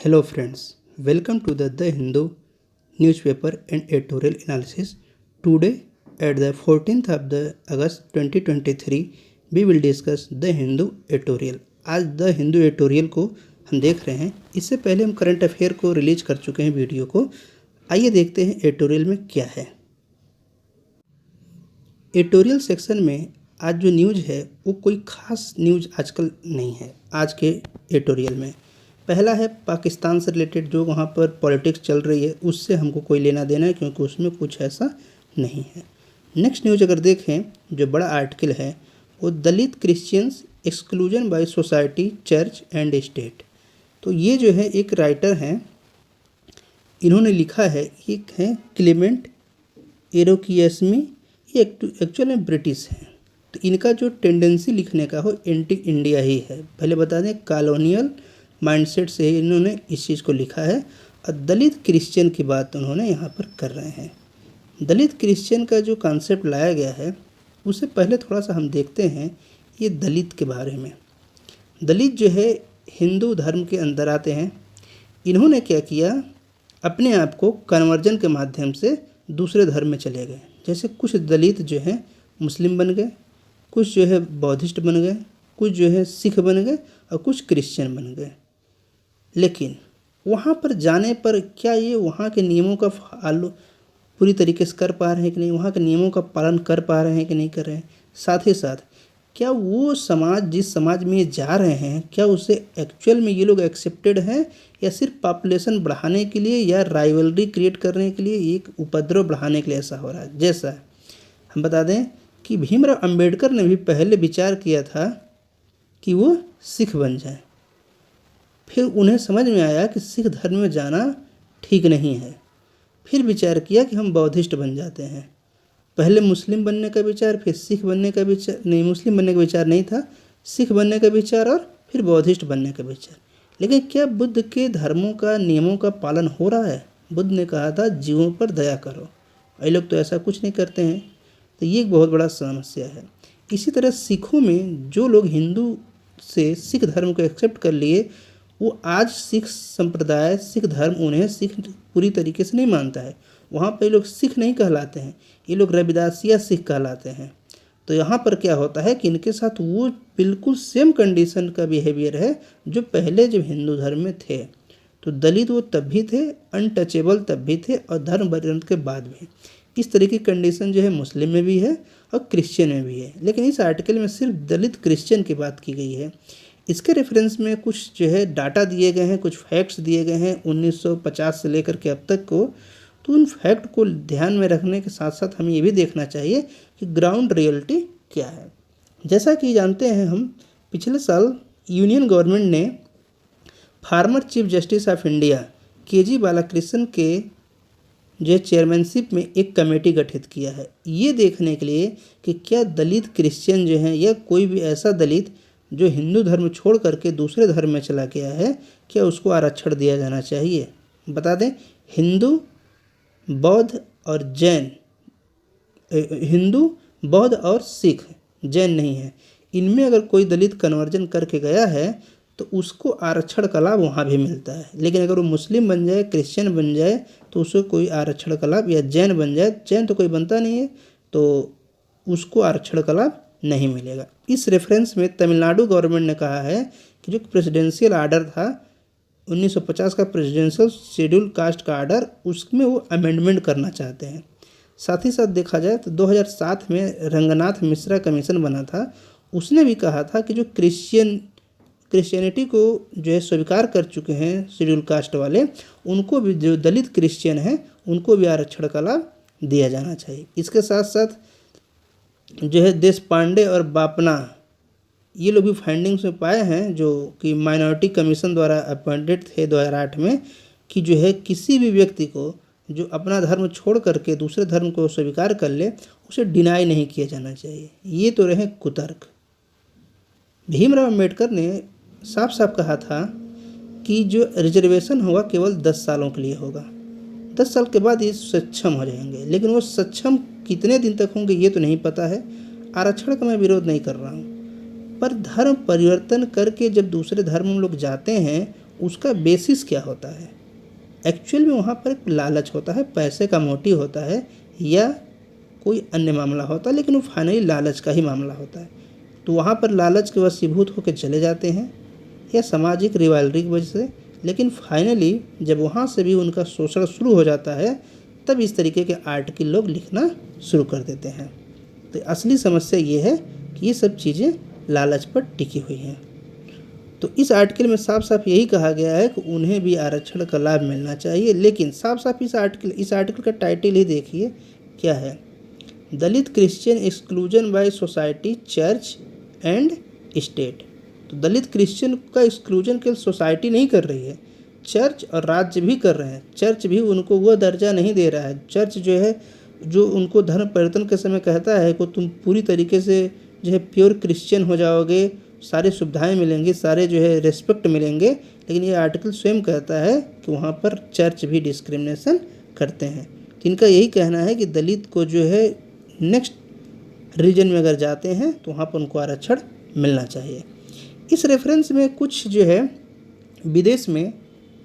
Hello friends, welcome to the Hindu newspaper and editorial analysis. Today at the 14th of the August 2023 we will discuss the Hindu editorial. आज the Hindu editorial को हम देख रहे हैं। इससे पहले हम करंट अफेयर को रिलीज कर चुके हैं वीडियो को। आइए देखते हैं एडिटोरियल में क्या है। एडिटोरियल सेक्शन में आज जो न्यूज़ है वो कोई ख़ास न्यूज़ आजकल नहीं है। आज के एडिटोरियल में पहला है पाकिस्तान से रिलेटेड, जो वहाँ पर पॉलिटिक्स चल रही है उससे हमको कोई लेना देना है, क्योंकि उसमें कुछ ऐसा नहीं है। नेक्स्ट न्यूज़ अगर देखें, जो बड़ा आर्टिकल है वो Dalit Christians exclusion by society, church and state. तो ये जो है एक राइटर हैं, इन्होंने लिखा है, एक है क्लेमेंट एरोकियसमी, ये एक्चुअल में ब्रिटिश हैं। तो इनका जो टेंडेंसी लिखने का हो एंटी इंडिया ही है। पहले बता दें, कॉलोनियल माइंडसेट से इन्होंने इस चीज़ को लिखा है। और दलित क्रिश्चियन की बात उन्होंने यहाँ पर कर रहे हैं। दलित क्रिश्चियन का जो कॉन्सेप्ट लाया गया है उससे पहले थोड़ा सा हम देखते हैं ये दलित के बारे में। दलित जो है हिंदू धर्म के अंदर आते हैं। इन्होंने क्या किया, अपने आप को कन्वर्जन के माध्यम से दूसरे धर्म में चले गए। जैसे कुछ दलित जो हैं मुस्लिम बन गए, कुछ जो है बौद्धिस्ट बन गए, कुछ जो है सिख बन गए और कुछ क्रिश्चियन बन गए। लेकिन वहाँ पर जाने पर क्या ये वहाँ के नियमों का फॉलो पूरी तरीके से कर पा रहे हैं कि नहीं, वहाँ के नियमों का पालन कर पा रहे हैं कि नहीं कर रहे हैं। साथ ही साथ क्या वो समाज, जिस समाज में ये जा रहे हैं, क्या उसे एक्चुअल में ये लोग एक्सेप्टेड हैं, या सिर्फ पॉपुलेशन बढ़ाने के लिए या राइवलरी क्रिएट करने के लिए, एक उपद्रव बढ़ाने के लिए ऐसा हो रहा है। जैसा हम बता दें कि भीमराव अंबेडकर ने भी पहले विचार किया था कि वो सिख बन जाए। फिर उन्हें समझ में आया कि सिख धर्म में जाना ठीक नहीं है। फिर विचार किया कि हम बौद्धिस्ट बन जाते हैं। पहले मुस्लिम बनने का विचार, फिर सिख बनने का विचार, नहीं मुस्लिम बनने का विचार नहीं था, सिख बनने का विचार और फिर बौद्धिस्ट बनने का विचार। लेकिन क्या बुद्ध के धर्मों का, नियमों का पालन हो रहा है? बुद्ध ने कहा था जीवों पर दया करो, ये लोग तो ऐसा कुछ नहीं करते हैं। तो ये एक बहुत बड़ा समस्या है। इसी तरह सिखों में जो लोग हिंदू से सिख धर्म को एक्सेप्ट कर लिए, वो आज सिख संप्रदाय, सिख धर्म उन्हें सिख पूरी तरीके से नहीं मानता है। वहाँ पर लोग सिख नहीं कहलाते हैं, ये लोग रविदासिया सिख कहलाते हैं। तो यहाँ पर क्या होता है कि इनके साथ वो बिल्कुल सेम कंडीशन का बिहेवियर है जो पहले जब हिंदू धर्म में थे। तो दलित वो तब भी थे, अनटचेबल तब भी थे, और धर्म बदलने के बाद भी। इस तरह की कंडीशन जो है मुस्लिम में भी है और क्रिश्चियन में भी है। लेकिन इस आर्टिकल में सिर्फ दलित क्रिश्चियन की बात की गई है। इसके रेफरेंस में कुछ जो है डाटा दिए गए हैं, कुछ फैक्ट्स दिए गए हैं 1950 से लेकर के अब तक को। तो उन फैक्ट को ध्यान में रखने के साथ साथ हमें ये भी देखना चाहिए कि ग्राउंड रियलिटी क्या है। जैसा कि जानते हैं हम, पिछले साल यूनियन गवर्नमेंट ने former chief justice of India K G. Balakrishnan के जो चेयरमैनशिप में एक कमेटी गठित किया है, ये देखने के लिए कि क्या दलित क्रिश्चियन जो हैं या कोई भी ऐसा दलित जो हिंदू धर्म छोड़ करके दूसरे धर्म में चला गया है, क्या उसको आरक्षण दिया जाना चाहिए। बता दें, हिंदू, बौद्ध और जैन, हिंदू, बौद्ध और सिख, जैन नहीं है, इनमें अगर कोई दलित कन्वर्जन करके गया है तो उसको आरक्षण का लाभ वहाँ भी मिलता है। लेकिन अगर वो मुस्लिम बन जाए, क्रिश्चियन बन जाए, तो उसको कोई आरक्षण का लाभ, या जैन बन जाए, जैन तो कोई बनता नहीं है, तो उसको आरक्षण का लाभ नहीं मिलेगा। इस रेफरेंस में तमिलनाडु गवर्नमेंट ने कहा है कि जो प्रेसिडेंशियल आर्डर था 1950 का, प्रेसिडेंशियल शेड्यूल कास्ट का आर्डर, उसमें वो अमेंडमेंट करना चाहते हैं। साथ ही साथ देखा जाए तो 2007 में रंगनाथ मिश्रा कमीशन बना था, उसने भी कहा था कि जो क्रिश्चियनिटी को जो है स्वीकार कर चुके हैं शेड्यूल कास्ट वाले, उनको भी, जो दलित क्रिश्चियन हैं, उनको भी आरक्षण का लाभ दिया जाना चाहिए। इसके साथ साथ जो है देश पांडे और बापना, ये लोग भी फाइंडिंग्स में पाए हैं, जो कि माइनॉरिटी कमीशन द्वारा अपॉइंटेड थे 2008 में, कि जो है किसी भी व्यक्ति को जो अपना धर्म छोड़ करके दूसरे धर्म को स्वीकार कर ले, उसे डिनाई नहीं किया जाना चाहिए। ये तो रहे कुतर्क। भीमराव अम्बेडकर ने साफ साफ कहा था कि जो रिजर्वेशन होगा केवल 10 सालों के लिए होगा, 10 साल के बाद ये सक्षम हो जाएंगे। लेकिन वो सक्षम कितने दिन तक होंगे ये तो नहीं पता है। आरक्षण का मैं विरोध नहीं कर रहा हूँ, पर धर्म परिवर्तन करके जब दूसरे धर्म में लोग जाते हैं, उसका बेसिस क्या होता है। एक्चुअल में वहाँ पर एक लालच होता है, पैसे का मोटिव होता है या कोई अन्य मामला होता है, लेकिन वो फाइनली लालच का ही मामला होता है। तो वहाँ पर लालच के वशीभूत होकर चले जाते हैं या सामाजिक रिवाइवलरी की वजह से, लेकिन फाइनली जब वहाँ से भी उनका शोषण शुरू हो जाता है तब इस तरीके के आर्टिकल लोग लिखना शुरू कर देते हैं। तो असली समस्या ये है कि ये सब चीज़ें लालच पर टिकी हुई हैं। तो इस आर्टिकल में साफ साफ यही कहा गया है कि उन्हें भी आरक्षण का लाभ मिलना चाहिए, लेकिन साफ साफ इस आर्टिकल का टाइटल ही देखिए क्या है, Dalit Christian exclusion by society, church and state. तो दलित क्रिश्चियन का एक्सक्लूजन केवल सोसाइटी नहीं कर रही है, चर्च और राज्य भी कर रहे हैं। चर्च भी उनको वह दर्जा नहीं दे रहा है। चर्च जो है, जो उनको धर्म परिवर्तन के समय कहता है कि तुम पूरी तरीके से जो है प्योर क्रिश्चियन हो जाओगे, सारी सुविधाएं मिलेंगी, सारे जो है रेस्पेक्ट मिलेंगे, लेकिन ये आर्टिकल स्वयं कहता है कि वहाँ पर चर्च भी डिस्क्रिमिनेशन करते हैं। तो इनका यही कहना है कि दलित को जो है नेक्स्ट रीजन में अगर जाते हैं तो वहाँ पर उनको आरक्षण मिलना चाहिए। इस रेफरेंस में कुछ जो है विदेश में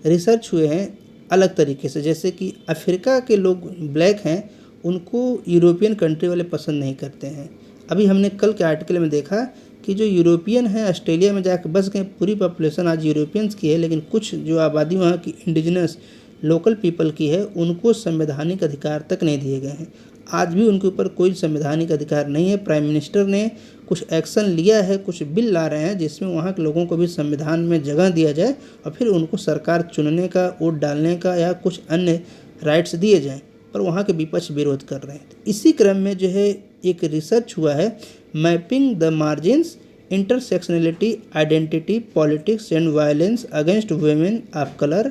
रिसर्च हुए हैं अलग तरीके से, जैसे कि अफ्रीका के लोग ब्लैक हैं, उनको यूरोपियन कंट्री वाले पसंद नहीं करते हैं। अभी हमने कल के आर्टिकल में देखा कि जो यूरोपियन है ऑस्ट्रेलिया में जाकर बस गए, पूरी पॉपुलेशन आज यूरोपियंस की है, लेकिन कुछ जो आबादी वहाँ की इंडिजिनस लोकल पीपल की है उनको संवैधानिक अधिकार तक नहीं दिए गए हैं। आज भी उनके ऊपर कोई संवैधानिक अधिकार नहीं है। प्राइम मिनिस्टर ने कुछ एक्शन लिया है, कुछ बिल ला रहे हैं जिसमें वहाँ के लोगों को भी संविधान में जगह दिया जाए और फिर उनको सरकार चुनने का, वोट डालने का या कुछ अन्य राइट्स दिए जाएं, पर वहाँ के विपक्ष विरोध कर रहे हैं। इसी क्रम में जो है एक रिसर्च हुआ है, mapping the margins, intersectionality, identity, politics and violence against women of colour.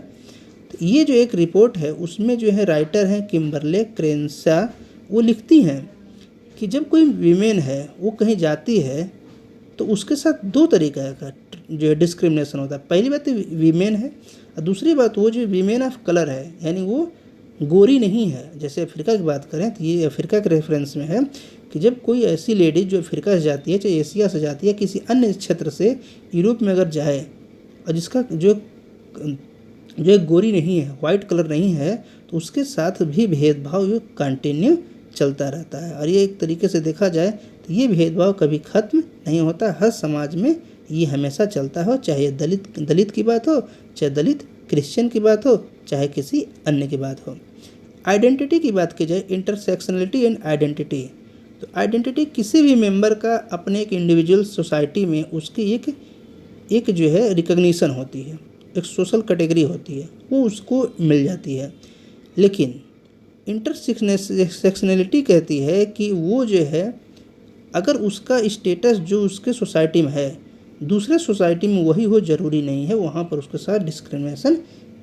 तो ये जो एक रिपोर्ट है उसमें जो है राइटर हैं किम्बरले क्रेंसा, वो लिखती हैं कि जब कोई वीमेन है वो कहीं जाती है तो उसके साथ दो तरीक़े का जो है डिस्क्रिमिनेशन होता है। पहली बात तो वीमेन है और दूसरी बात वो जो वीमेन ऑफ कलर है, यानी वो गोरी नहीं है। जैसे अफ्रीका की बात करें तो ये अफ्रीका के रेफरेंस में है कि जब कोई ऐसी लेडी जो अफ्रीका से जाती है, चाहे एशिया से जाती है, किसी अन्य क्षेत्र से यूरोप में अगर जाए और जिसका जो एक गोरी नहीं है, वाइट कलर नहीं है, तो उसके साथ भी भेदभाव ये कंटिन्यू चलता रहता है। और ये एक तरीके से देखा जाए तो ये भेदभाव कभी ख़त्म नहीं होता। हर समाज में ये हमेशा चलता हो, चाहे दलित की बात हो, चाहे दलित क्रिश्चियन की बात हो, चाहे किसी अन्य की बात हो। आइडेंटिटी की बात की जाए, इंटरसेक्शनलिटी एंड आइडेंटिटी। तो आइडेंटिटी किसी भी मेंबर का अपने एक इंडिविजुअल सोसाइटी में उसकी एक जो है रिकग्निशन होती है, एक सोशल कैटेगरी होती है, वो उसको मिल जाती है। लेकिन इंटरसेक्शनलिटी कहती है कि वो जो है अगर उसका स्टेटस जो उसके सोसाइटी में है दूसरे सोसाइटी में वही हो ज़रूरी नहीं है, वहाँ पर उसके साथ डिस्क्रिमिनेशन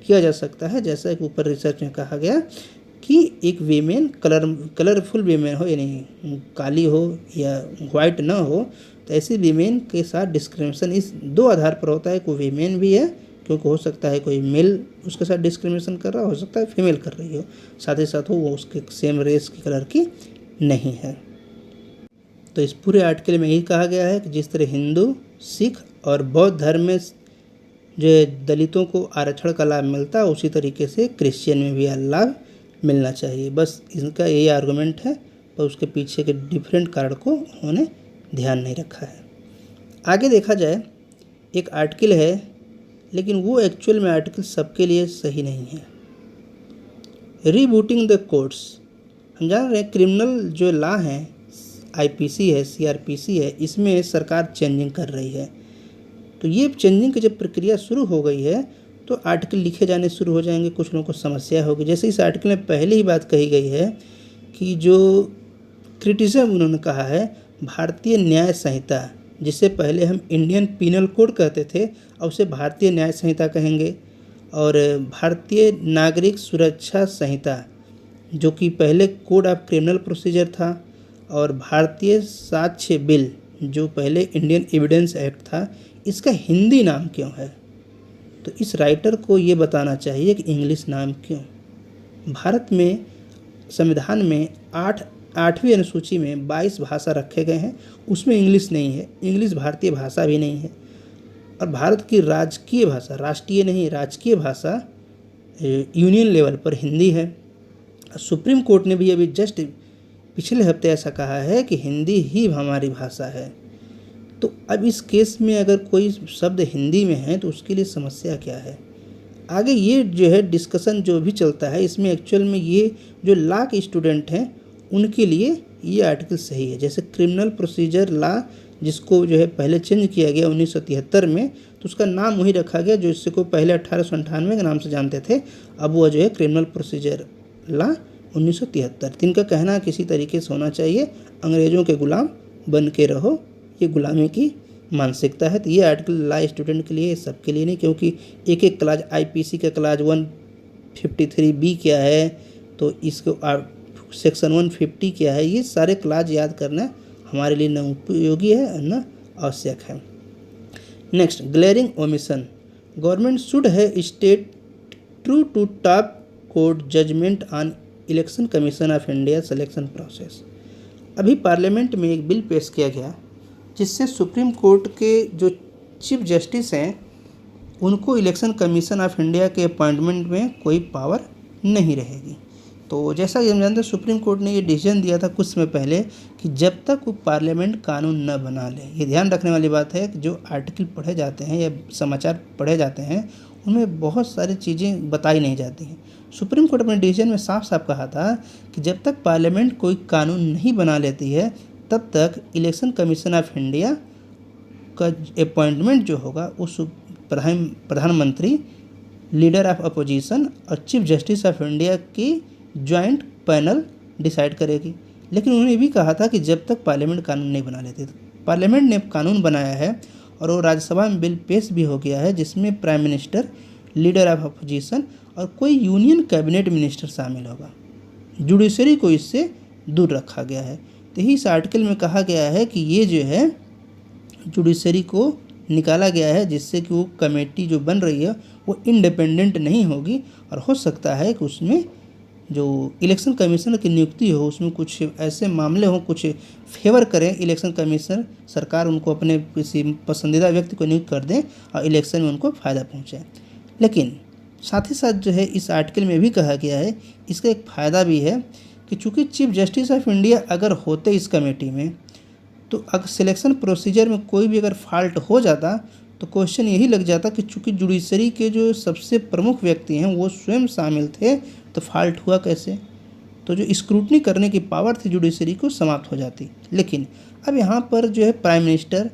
किया जा सकता है। जैसा कि ऊपर रिसर्च में कहा गया कि एक वीमेन कलरफुल वीमेन हो, यानी काली हो या वाइट ना हो, तो ऐसी वीमेन के साथ डिस्क्रिमिनेशन इस दो आधार पर होता है। कोई वीमेन भी है क्योंकि हो सकता है कोई मेल उसके साथ डिस्क्रिमिनेशन कर रहा हो सकता है फीमेल कर रही हो, साथ ही साथ वो उसके सेम रेस की कलर की नहीं है। तो इस पूरे आर्टिकल में यही कहा गया है कि जिस तरह हिंदू, सिख और बौद्ध धर्म में जो दलितों को आरक्षण का लाभ मिलता है उसी तरीके से क्रिश्चियन में भी लाभ मिलना चाहिए। बस इनका यही आर्गूमेंट है, पर उसके पीछे के डिफरेंट कारण को उन्होंने ध्यान नहीं रखा है। आगे देखा जाए एक आर्टिकल है, लेकिन वो एक्चुअल में आर्टिकल सबके लिए सही नहीं है। Rebooting the courts. हम जान रहे हैं क्रिमिनल जो लॉ है, आईपीसी है, सीआरपीसी है, इसमें सरकार चेंजिंग कर रही है। तो ये चेंजिंग की जब प्रक्रिया शुरू हो गई है तो आर्टिकल लिखे जाने शुरू हो जाएंगे, कुछ लोगों को समस्या होगी। जैसे इस आर्टिकल में पहले ही बात कही गई है कि जो क्रिटिसिज्म उन्होंने कहा है भारतीय न्याय संहिता, जिससे पहले हम इंडियन पीनल कोड कहते थे, अब उसे भारतीय न्याय संहिता कहेंगे, और भारतीय नागरिक सुरक्षा संहिता जो कि पहले कोड ऑफ क्रिमिनल प्रोसीजर था, और भारतीय साक्ष्य बिल जो पहले इंडियन एविडेंस एक्ट था, इसका हिंदी नाम क्यों है? तो इस राइटर को ये बताना चाहिए कि इंग्लिश नाम क्यों। भारत में संविधान में 8वीं अनुसूची में 22 भाषा रखे गए हैं, उसमें इंग्लिश नहीं है। इंग्लिश भारतीय भाषा भी नहीं है। और भारत की राजकीय भाषा, राष्ट्रीय नहीं राजकीय भाषा यूनियन लेवल पर हिंदी है। सुप्रीम कोर्ट ने भी अभी जस्ट पिछले हफ्ते ऐसा कहा है कि हिंदी ही हमारी भाषा है। तो अब इस केस में अगर कोई शब्द हिंदी में है तो उसके लिए समस्या क्या है? आगे ये जो है डिस्कशन जो भी चलता है, इसमें एक्चुअल में ये जो लॉ के स्टूडेंट हैं उनके लिए ये आर्टिकल सही है। जैसे क्रिमिनल प्रोसीजर लॉ जिसको जो है पहले चेंज किया गया 1973 में, तो उसका नाम वही रखा गया जो इससे को पहले 1898 के नाम से जानते थे। अब वो जो है क्रिमिनल प्रोसीजर लॉ 1973। तो इनका कहना किसी तरीके से होना चाहिए, अंग्रेज़ों के गुलाम बन के रहो, ये गुलामी की मानसिकता है। तो ये आर्टिकल लॉ स्टूडेंट के लिए, सबके लिए नहीं, क्योंकि एक एक क्लास आईपीसी का क्लास 153B क्या है, तो इसको सेक्शन 150 क्या है, ये सारे क्लास याद करना हमारे लिए न उपयोगी है न आवश्यक है। Next, glaring omission, government should है state true to top court judgement on election commission of India selection process. अभी पार्लियामेंट में एक बिल पेश किया गया जिससे सुप्रीम कोर्ट के जो चीफ जस्टिस हैं उनको इलेक्शन कमीशन ऑफ इंडिया के अपॉइंटमेंट में कोई पावर नहीं रहेगी। तो जैसा कि हम जानते हैं सुप्रीम कोर्ट ने ये डिसीजन दिया था कुछ समय पहले कि जब तक वो पार्लियामेंट कानून न बना ले। ये ध्यान रखने वाली बात है कि जो आर्टिकल पढ़े जाते हैं या समाचार पढ़े जाते हैं उनमें बहुत सारी चीज़ें बताई नहीं जाती हैं। सुप्रीम कोर्ट अपने डिसीजन में साफ साफ कहा था कि जब तक पार्लियामेंट कोई कानून नहीं बना लेती है तब तक इलेक्शन कमीशन ऑफ इंडिया का अपॉइंटमेंट जो होगा उस प्रधानमंत्री, लीडर ऑफ अपोजिशन और चीफ जस्टिस ऑफ इंडिया की जॉइंट पैनल डिसाइड करेगी। लेकिन उन्होंने ये भी कहा था कि जब तक पार्लियामेंट कानून नहीं बना लेती। पार्लियामेंट ने कानून बनाया है और वो राज्यसभा में बिल पेश भी हो गया है जिसमें prime minister, leader of opposition और कोई यूनियन कैबिनेट मिनिस्टर शामिल होगा। जुडिशरी को इससे दूर रखा गया है। तो इस आर्टिकल में कहा गया है कि ये जो है जुडिशरी को निकाला गया है जिससे कि वो कमेटी जो बन रही है वो इंडिपेंडेंट नहीं होगी और हो सकता है कि उसमें जो इलेक्शन कमीशनर की नियुक्ति हो उसमें कुछ ऐसे मामले हों, कुछ फेवर करें इलेक्शन कमीशनर, सरकार उनको अपने किसी पसंदीदा व्यक्ति को नियुक्त कर दें और इलेक्शन में उनको फ़ायदा पहुँचे। लेकिन साथ ही साथ जो है इस आर्टिकल में भी कहा गया है, इसका एक फ़ायदा भी है कि चूँकि चीफ जस्टिस ऑफ इंडिया अगर होते इस कमेटी में तो अगर सिलेक्शन प्रोसीजर में कोई भी अगर फॉल्ट हो जाता तो क्वेश्चन यही लग जाता कि चूँकि जुडिशरी के जो सबसे प्रमुख व्यक्ति हैं वो स्वयं शामिल थे तो फॉल्ट हुआ कैसे। तो जो स्क्रूटनी करने की पावर थी जुडिशरी को समाप्त हो जाती। लेकिन अब यहाँ पर जो है prime minister,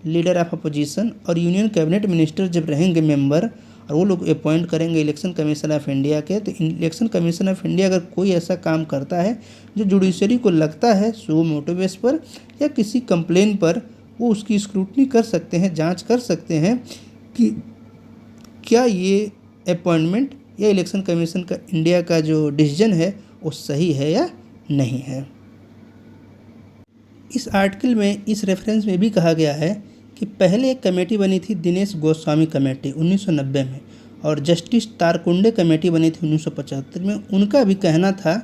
leader of opposition और यूनियन कैबिनेट मिनिस्टर जब रहेंगे मेंबर और वो लोग अपॉइंट करेंगे इलेक्शन कमीशन ऑफ इंडिया के, तो इलेक्शन कमीशन ऑफ इंडिया अगर कोई ऐसा काम करता है जो जुडिशरी को लगता है सो मोटो बेस पर या किसी कंप्लेन पर, वो उसकी स्क्रूटनी कर सकते हैं, जांच कर सकते हैं कि क्या ये अपॉइंटमेंट या इलेक्शन कमीशन का इंडिया का जो डिसीजन है वो सही है या नहीं है। इस आर्टिकल में इस रेफरेंस में भी कहा गया है कि पहले एक कमेटी बनी थी दिनेश गोस्वामी कमेटी 1990 में और जस्टिस तारकुंडे कमेटी बनी थी 1975 में। उनका भी कहना था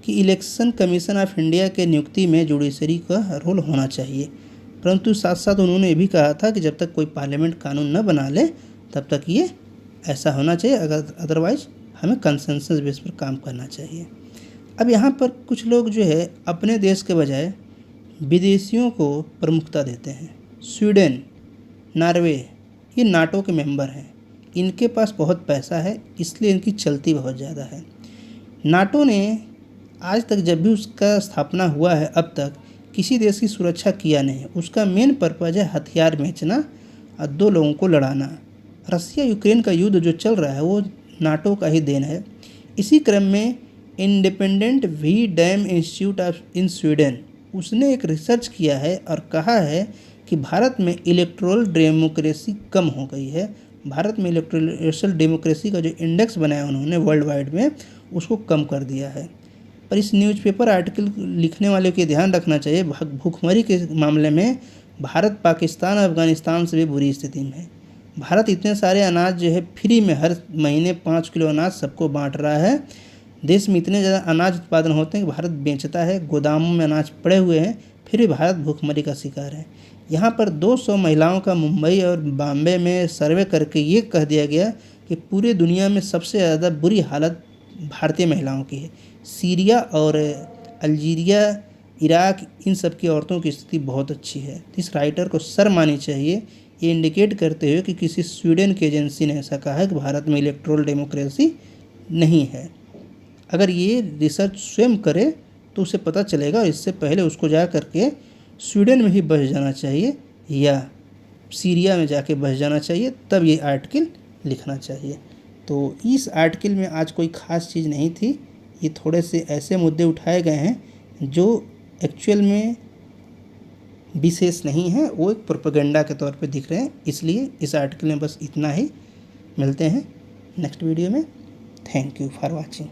कि इलेक्शन कमीशन ऑफ इंडिया के नियुक्ति में जुडिशरी का रोल होना चाहिए, परंतु साथ साथ उन्होंने ये भी कहा था कि जब तक कोई पार्लियामेंट कानून न बना ले तब तक ये ऐसा होना चाहिए, अगर अदरवाइज हमें कंसेंसस बेस पर काम करना चाहिए। अब यहाँ पर कुछ लोग जो है अपने देश के बजाय विदेशियों को प्रमुखता देते हैं। स्वीडन, नॉर्वे ये नाटो के मेंबर हैं, इनके पास बहुत पैसा है इसलिए इनकी चलती बहुत ज़्यादा है। नाटो ने आज तक जब भी उसका स्थापना हुआ है अब तक किसी देश की सुरक्षा किया नहीं। उसका मेन पर्पज़ है हथियार बेचना और दो लोगों को लड़ाना। रसिया यूक्रेन का युद्ध जो चल रहा है वो नाटो का ही देन है। इसी क्रम में independent V Dem institute of in Sweden उसने एक रिसर्च किया है और कहा है कि भारत में इलेक्टोरल डेमोक्रेसी कम हो गई है। भारत में इलेक्टोरल डेमोक्रेसी का जो इंडेक्स बनाया उन्होंने वर्ल्ड वाइड में उसको कम कर दिया है। पर इस न्यूज़पेपर आर्टिकल लिखने वाले को ध्यान रखना चाहिए भूखमरी के मामले में भारत पाकिस्तान और अफगानिस्तान से भी बुरी स्थिति में है। भारत इतने सारे अनाज जो है फ्री में हर महीने 5 किलो अनाज सबको बांट रहा है। देश में इतने ज़्यादा अनाज उत्पादन होते हैं कि भारत बेचता है, गोदामों में अनाज पड़े हुए हैं, फिर भी भारत भूखमरी का शिकार है। यहाँ पर 200 महिलाओं का मुंबई और बॉम्बे में सर्वे करके ये कह दिया गया कि पूरे दुनिया में सबसे ज़्यादा बुरी हालत भारतीय महिलाओं की है। सीरिया और अल्जीरिया, इराक, इन सब की औरतों की स्थिति बहुत अच्छी है। इस राइटर को शर्म आनी चाहिए, ये इंडिकेट करते हुए कि किसी स्वीडन की एजेंसी ने ऐसा कहा है कि भारत में इलेक्टोरल डेमोक्रेसी नहीं है। अगर ये रिसर्च स्वयं करे तो उसे पता चलेगा, और इससे पहले उसको जा करके स्वीडन में ही बस जाना चाहिए या सीरिया में जाके बस जाना चाहिए, तब ये आर्टिकल लिखना चाहिए। तो इस आर्टिकल में आज कोई ख़ास चीज़ नहीं थी, ये थोड़े से ऐसे मुद्दे उठाए गए हैं जो एक्चुअल में विशेष नहीं है, वो एक प्रोपेगेंडा के तौर पे दिख रहे हैं। इसलिए इस आर्टिकल में बस इतना ही। मिलते हैं नेक्स्ट वीडियो में। Thank you for watching.